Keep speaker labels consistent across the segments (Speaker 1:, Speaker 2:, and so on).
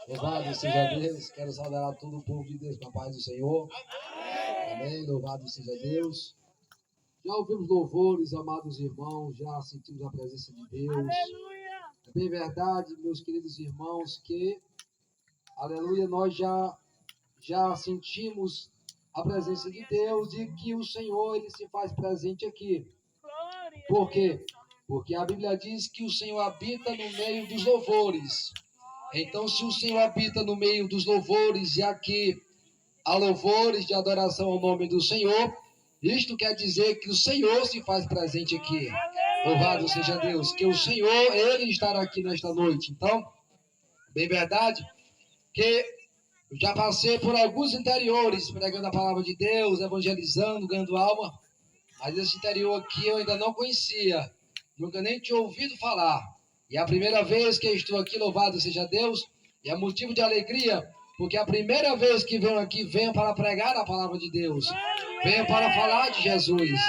Speaker 1: Louvado seja Deus. Quero saudar a todo o povo de Deus com a paz do Senhor. Amém. Louvado seja Deus. Já ouvimos louvores, amados irmãos, já sentimos a presença de Deus.
Speaker 2: Aleluia!
Speaker 1: É bem verdade, meus queridos irmãos, que, aleluia, nós já sentimos a presença de Deus e que o Senhor, ele se faz presente aqui.
Speaker 2: Glória!
Speaker 1: Por quê? Porque a Bíblia diz que o Senhor habita no meio dos louvores. Então, se o Senhor habita no meio dos louvores e aqui há louvores de adoração ao nome do Senhor, isto quer dizer que o Senhor se faz presente aqui. Louvado seja Deus, que o Senhor, ele estará aqui nesta noite. Então, bem verdade que eu já passei por alguns interiores pregando a palavra de Deus, evangelizando, ganhando alma, mas esse interior aqui eu ainda não conhecia, nunca nem tinha ouvido falar. E é a primeira vez que eu estou aqui, louvado seja Deus, e é motivo de alegria, porque é a primeira vez que venho aqui, venho para pregar a palavra de Deus, venho para falar de Jesus.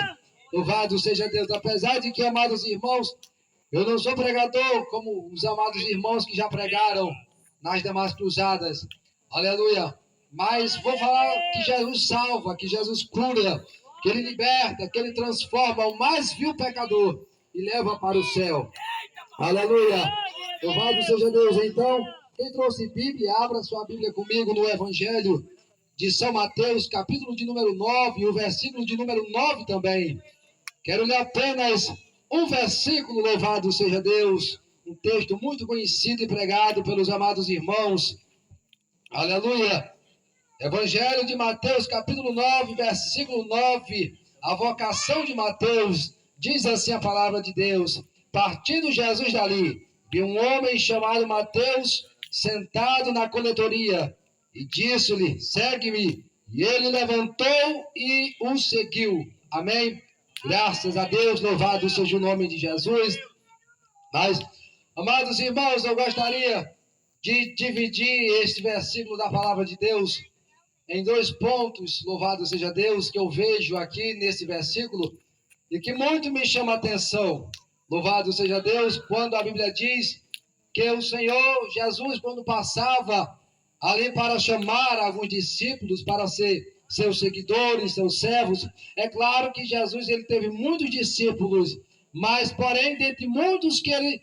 Speaker 1: Louvado seja Deus, apesar de que, amados irmãos, eu não sou pregador como os amados irmãos que já pregaram nas demais cruzadas, aleluia, mas vou falar que Jesus salva, que Jesus cura, que Ele liberta, que Ele transforma o mais vil pecador e leva para o céu. Aleluia! Louvado seja Deus. Então, quem trouxe Bíblia, abra sua Bíblia comigo no Evangelho de São Mateus, capítulo de número 9, e o versículo de número 9 também. Quero ler apenas um versículo, louvado seja Deus, um texto muito conhecido e pregado pelos amados irmãos. Aleluia! Evangelho de Mateus, capítulo 9, versículo 9. A vocação de Mateus, diz assim a palavra de Deus. Partindo Jesus dali, viu um homem chamado Mateus sentado na coletoria e disse-lhe, segue-me. E ele levantou e o seguiu. Amém? Graças a Deus, louvado seja o nome de Jesus. Mas, amados irmãos, eu gostaria de dividir este versículo da palavra de Deus em dois pontos, louvado seja Deus, que eu vejo aqui nesse versículo e que muito me chama a atenção. Louvado seja Deus, quando a Bíblia diz que o Senhor Jesus, quando passava ali para chamar alguns discípulos para ser seus seguidores, seus servos, é claro que Jesus ele teve muitos discípulos, mas porém, dentre muitos que ele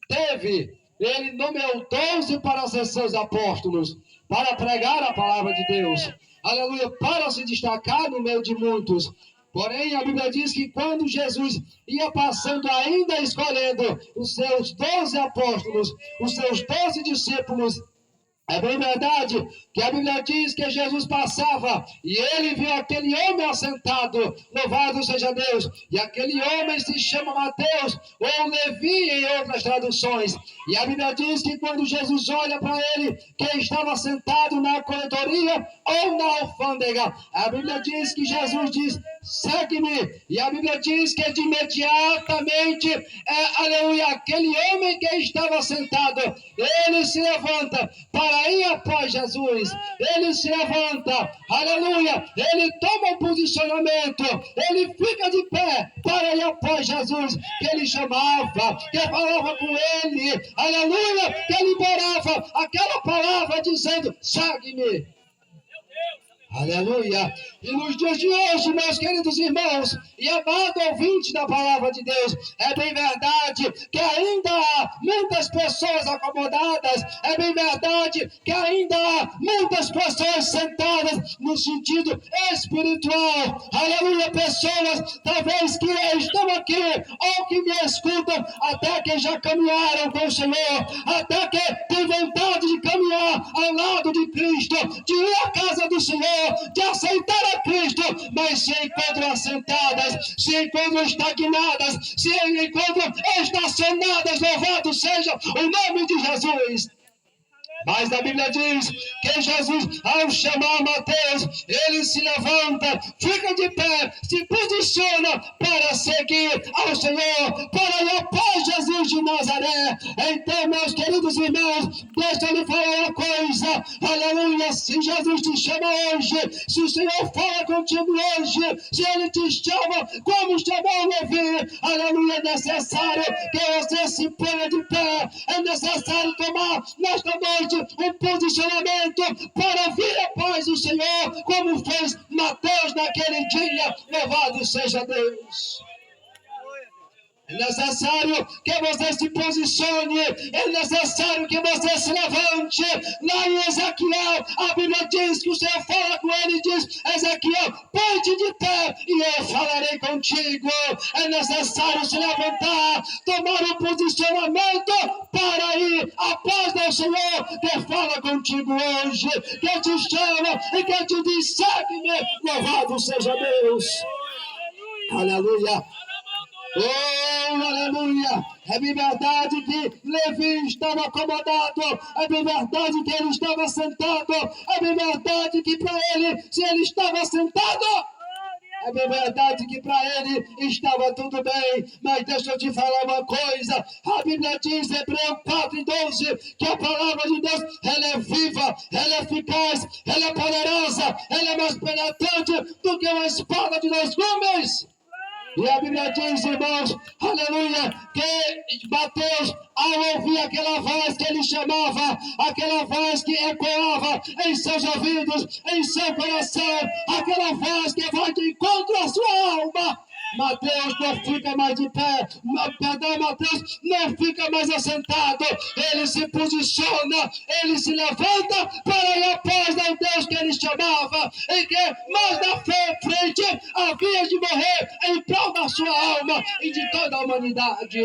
Speaker 1: teve, ele nomeou 12 para ser seus apóstolos, para pregar a palavra de Deus, aleluia, para se destacar no meio de muitos. Porém, a Bíblia diz que quando Jesus ia passando, ainda escolhendo os seus 12 apóstolos, os seus 12 discípulos, é bem verdade que a Bíblia diz que Jesus passava e ele viu aquele homem assentado, louvado seja Deus, e aquele homem se chama Mateus, ou Levi em outras traduções, e a Bíblia diz que quando Jesus olha para ele, que estava sentado na coletoria ou na alfândega, a Bíblia diz que Jesus diz, segue-me, e a Bíblia diz que de imediatamente, aleluia, aquele homem que estava sentado, ele se levanta para ir após Jesus, ele se levanta, aleluia, ele toma um posicionamento, ele fica de pé para ir após Jesus, que ele chamava, que falava com ele, aleluia, que liberava aquela palavra dizendo, segue-me. Aleluia! E nos dias de hoje, meus queridos irmãos e amado ouvinte da palavra de Deus, é bem verdade que ainda há muitas pessoas acomodadas, é bem verdade que ainda há muitas pessoas sentadas no sentido espiritual, aleluia, pessoas talvez que estão aqui ou que me escutam, até que já caminharam com o Senhor, até que têm vontade de caminhar ao lado de Cristo, de ir à casa do Senhor, de aceitar a Cristo, mas se encontram assentadas, se encontram estagnadas, se encontram estacionadas, louvado seja o nome de Jesus. Mas a Bíblia diz que Jesus, ao chamar Mateus, ele se levanta, fica de pé, se posiciona para seguir ao Senhor, para ir após Jesus de Nazaré. Então, meus queridos irmãos, deixa eu lhe falar uma coisa, aleluia, se Jesus te chama hoje, se o Senhor fala contigo hoje, se Ele te chama como chamou Levi, aleluia, é necessário que você se ponha de pé, é necessário tomar nesta noite um posicionamento para vir a paz do Senhor, como fez Mateus naquele dia. Louvado seja Deus. É necessário que você se posicione, é necessário que você se levante. Lá em Ezequiel, a Bíblia diz que o Senhor fala com ele e diz: Ezequiel, põe-te de pé e eu falarei contigo. É necessário se levantar, tomar um posicionamento para ir. A paz do Senhor que fala contigo hoje, que te chama e que te diz: segue-me. Louvado seja Deus. Aleluia. Oh, aleluia! É verdade que Levi estava acomodado, é verdade que ele estava sentado, é verdade que para ele, se ele estava sentado, é verdade que para ele estava tudo bem. Mas deixa eu te falar uma coisa, a Bíblia diz, Hebreus 4:12, que a palavra de Deus, ela é viva, ela é eficaz, ela é poderosa, ela é mais penetrante do que uma espada de 2 gumes. E a Bíblia diz, irmãos, aleluia, que Mateus, ao ouvir aquela voz que ele chamava, aquela voz que ecoava em seus ouvidos, em seu coração, aquela voz que vai de encontro à sua alma, Mateus não fica mais de pé, Mateus não fica mais assentado, ele se posiciona, ele se levanta para ir após ao Deus que ele chamava, e que mais na frente havia de morrer em prol da sua alma e de toda a humanidade.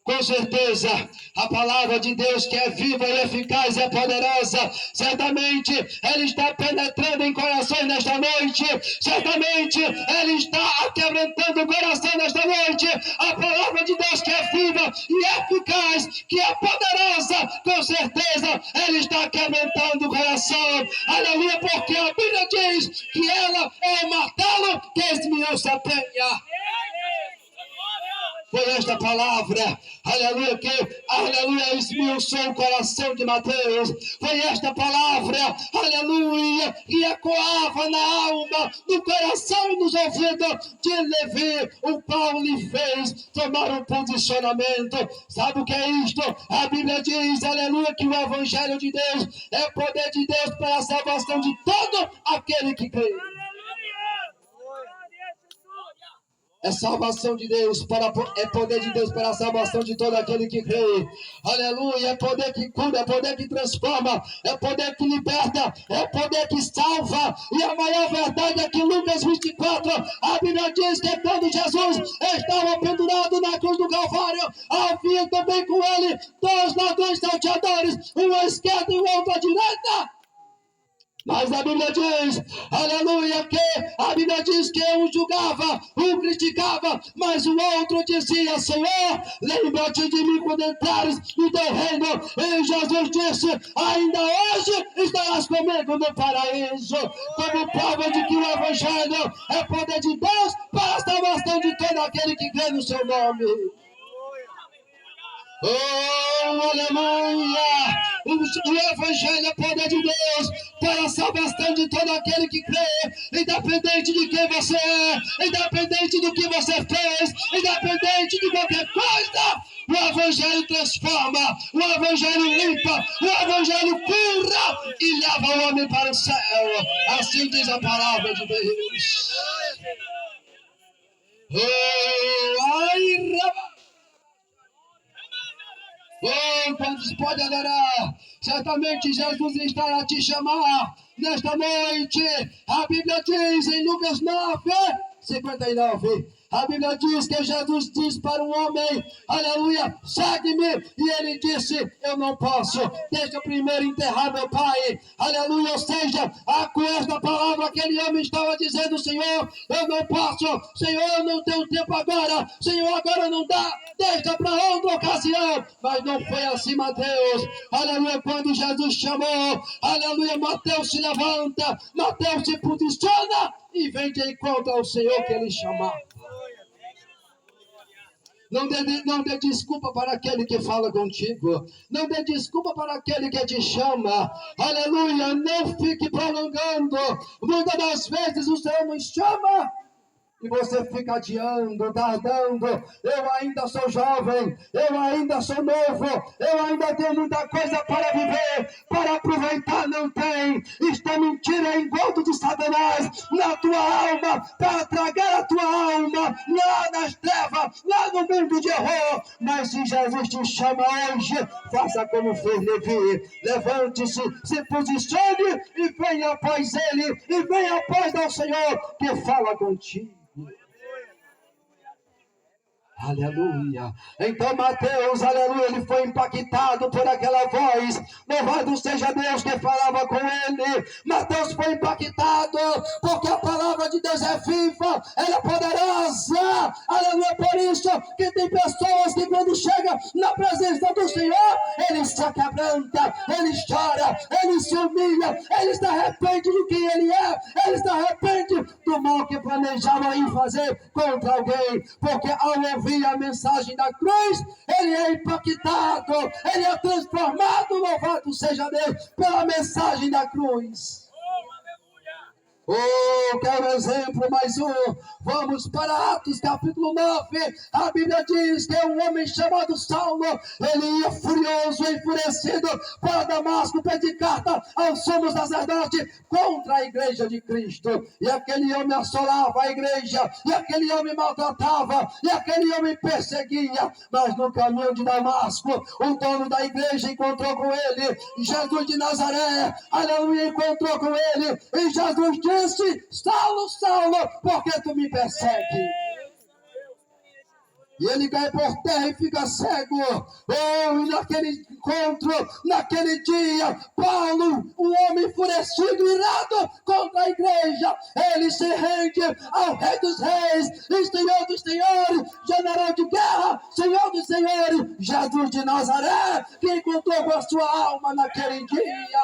Speaker 1: Com certeza, a palavra de Deus que é viva e eficaz e é poderosa, certamente ela está penetrando em corações nesta noite, certamente ela está quebrantando o coração nesta noite. A palavra de Deus que é viva e eficaz, que é poderosa, com certeza ela está quebrantando o coração. Aleluia, porque a Bíblia diz que ela é o martelo que esmiuça a penha. Foi esta palavra, aleluia, que, aleluia, esmiuçou o coração de Mateus. Foi esta palavra, aleluia, que ecoava na alma, no coração e nos ouvidos de Levi, o qual lhe fez tomar um posicionamento. Sabe o que é isto? A Bíblia diz, aleluia, que o Evangelho de Deus é o poder de Deus para a salvação de todo aquele que crê. É salvação de Deus, é poder de Deus para a salvação de todo aquele que crê. Aleluia, é poder que cura, é poder que transforma, é poder que liberta, é poder que salva. E a maior verdade é que Lucas 24, a Bíblia diz que quando Jesus estava pendurado na cruz do Calvário, havia também com ele 2 ladrões salteadores, um à esquerda e o outro à direita. Mas a Bíblia diz, aleluia, que a Bíblia diz que um julgava, um criticava, mas o outro dizia: Senhor, lembra-te de mim quando entrares no teu reino. E Jesus disse: ainda hoje estarás comigo no paraíso. Como prova de que o Evangelho é poder de Deus para a salvação de todo aquele que crê no seu nome. Oh, aleluia! O Evangelho é poder de Deus para a salvação de todo aquele que crê, independente de quem você é, independente do que você fez, independente de qualquer coisa. O Evangelho transforma, o Evangelho limpa, o Evangelho cura e leva o homem para o céu. Assim diz a palavra de Deus. Oh, ai, oh, quantos podem adorar? Certamente Jesus está a te chamar nesta noite. A Bíblia diz em Lucas 9:59. A Bíblia diz que Jesus diz para um homem, aleluia, segue-me. E ele disse: eu não posso, deixa eu primeiro enterrar meu pai. Aleluia, ou seja, com esta palavra aquele homem estava dizendo: Senhor, eu não posso, Senhor, eu não tenho tempo agora, Senhor, agora não dá, deixa para outra ocasião. Mas não foi assim, Mateus. Aleluia, quando Jesus chamou, aleluia, Mateus se levanta, Mateus se posiciona e vem de encontro ao Senhor que ele chamou. Não dê desculpa para aquele que fala contigo. Não dê desculpa para aquele que te chama. Aleluia, não fique prolongando. Muitas das vezes o Senhor nos chama E você fica adiando, tardando. Eu ainda sou jovem, eu ainda sou novo, eu ainda tenho muita coisa para viver, para aproveitar. Não tem. Isto é mentira, é engodo de Satanás na tua alma, para tragar a tua alma lá nas trevas, lá no mundo de erro. Mas se Jesus te chama hoje, faça como fez Levi. Levante-se, se posicione e venha após ele, e venha após ao Senhor que fala contigo. Aleluia. Então Mateus, aleluia, ele foi impactado por aquela voz. Louvado seja Deus que falava com ele. Mateus foi impactado porque a palavra de Deus é viva, ela é poderosa. Aleluia, por isso que tem pessoas que quando chegam na presença do Senhor, ele se quebranta, ele chora, ele se humilha, ele se arrepende de quem ele é, ele se arrepende do mal que planejava em fazer contra alguém, porque ao ouvir a mensagem da cruz, ele é impactado, ele é transformado, louvado seja Deus, pela mensagem da cruz. Oh, quero exemplo, mais um. Vamos para Atos capítulo 9. A Bíblia diz que um homem chamado Saulo, ele ia furioso, enfurecido para Damasco pedir carta aos sumos sacerdotes contra a igreja de Cristo. E aquele homem assolava a igreja, e aquele homem maltratava, e aquele homem perseguia. Mas no caminho de Damasco, o dono da igreja encontrou com ele, Jesus de Nazaré, aleluia, encontrou com ele, e Jesus disse: Saulo, Saulo, por que tu me persegue? E ele cai por terra e fica cego. Oh, e naquele encontro, naquele dia, Paulo, um homem enfurecido, irado contra a igreja, ele se rende ao Rei dos Reis, e Senhor dos Senhores, general de guerra, Senhor dos Senhores, Jesus de Nazaré, que encontrou com a sua alma naquele dia.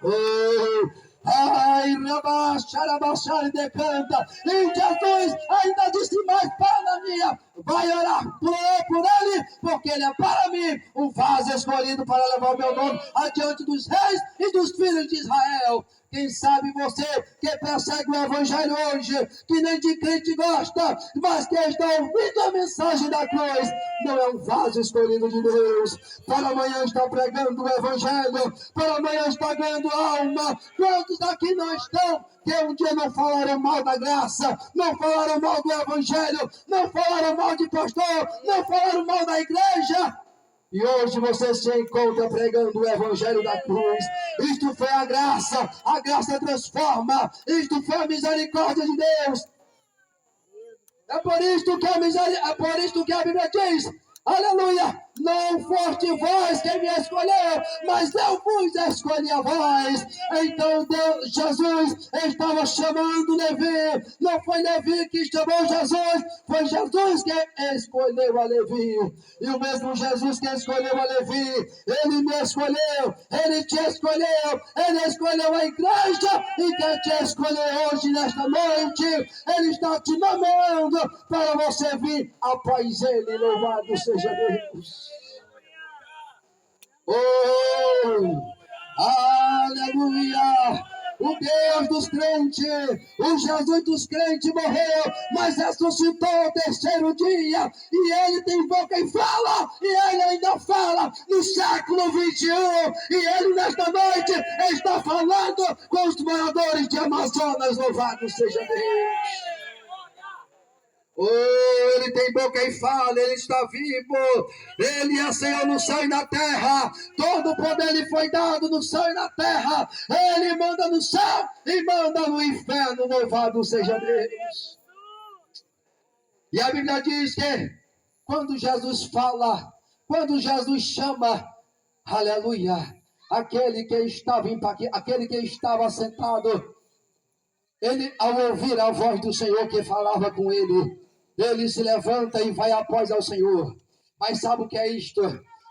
Speaker 1: Oh, ai, rabaxarabaxara, decanta. E Jesus ainda disse mais para minha: vai orar por ele, porque ele é para mim um vaso escolhido para levar o meu nome adiante dos reis e dos filhos de Israel. Quem sabe você que persegue o evangelho hoje, que nem de crente gosta, mas que está ouvindo a mensagem da cruz, não é um vaso escolhido de Deus. Para amanhã está pregando o evangelho, para amanhã está ganhando alma. Quantos aqui não estão, que um dia não falaram mal da graça, não falaram mal do evangelho, não falaram mal de pastor, não falaram mal da igreja? E hoje você se encontra pregando o evangelho da cruz. Isto foi a graça transforma. Isto foi a misericórdia de Deus. É por isto que a Bíblia diz: aleluia, não foste vós quem me escolheu, mas eu vos escolhi a vós. Então Deus, Jesus estava chamando Levi. Não foi Levi que chamou Jesus, foi Jesus que escolheu a Levi. E o mesmo Jesus que escolheu a Levi, ele me escolheu, ele te escolheu, ele escolheu a igreja e quer te escolher hoje, nesta noite. Ele está te nomeando para você vir após ele. Louvado seja Deus. Oh, aleluia! O Deus dos crentes, o Jesus dos crentes morreu, mas ressuscitou ao terceiro dia, e ele tem boca e fala, e ele ainda fala no século 21, e ele nesta noite está falando com os moradores de Amazonas. Louvado seja Deus! Oh, ele tem boca e fala, ele está vivo, ele é Senhor no céu e na terra, todo o poder lhe foi dado no céu e na terra, ele manda no céu e manda no inferno. Louvado seja Deus! E a Bíblia diz que quando Jesus fala, quando Jesus chama, aleluia, aquele que estava sentado, ele, ao ouvir a voz do Senhor que falava com ele, ele se levanta e vai após ao Senhor. Mas sabe o que é isto?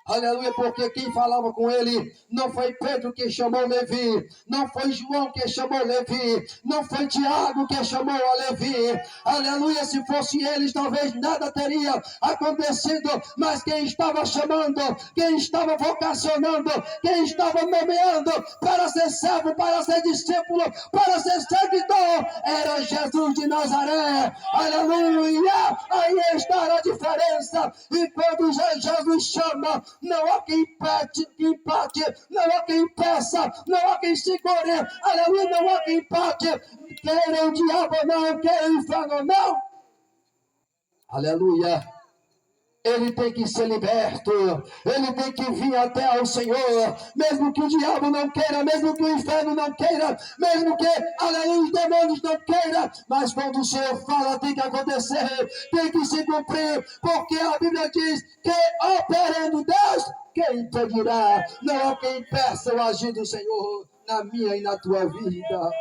Speaker 1: Aleluia, porque quem falava com ele não foi Pedro que chamou Levi, não foi João que chamou Levi, não foi Tiago que chamou a Levi. Aleluia, se fosse eles, talvez nada teria acontecido, mas quem estava chamando, quem estava vocacionando, quem estava nomeando para ser servo, para ser discípulo, para ser seguidor, era Jesus de Nazaré. Aleluia, aí está a diferença. E quando Jesus chama, não há quem empate, não há quem impeça, não há quem segure, aleluia, não há quem empate, queira o diabo não, queira o inferno não, aleluia. Ele tem que ser liberto, ele tem que vir até ao Senhor, mesmo que o diabo não queira, mesmo que o inferno não queira, mesmo que, aleluia, os demônios não queiram, mas quando o Senhor fala, tem que acontecer, tem que se cumprir, porque a Bíblia diz que operando Deus, quem impedirá? Não há quem impeça o agir do Senhor na minha e na tua vida.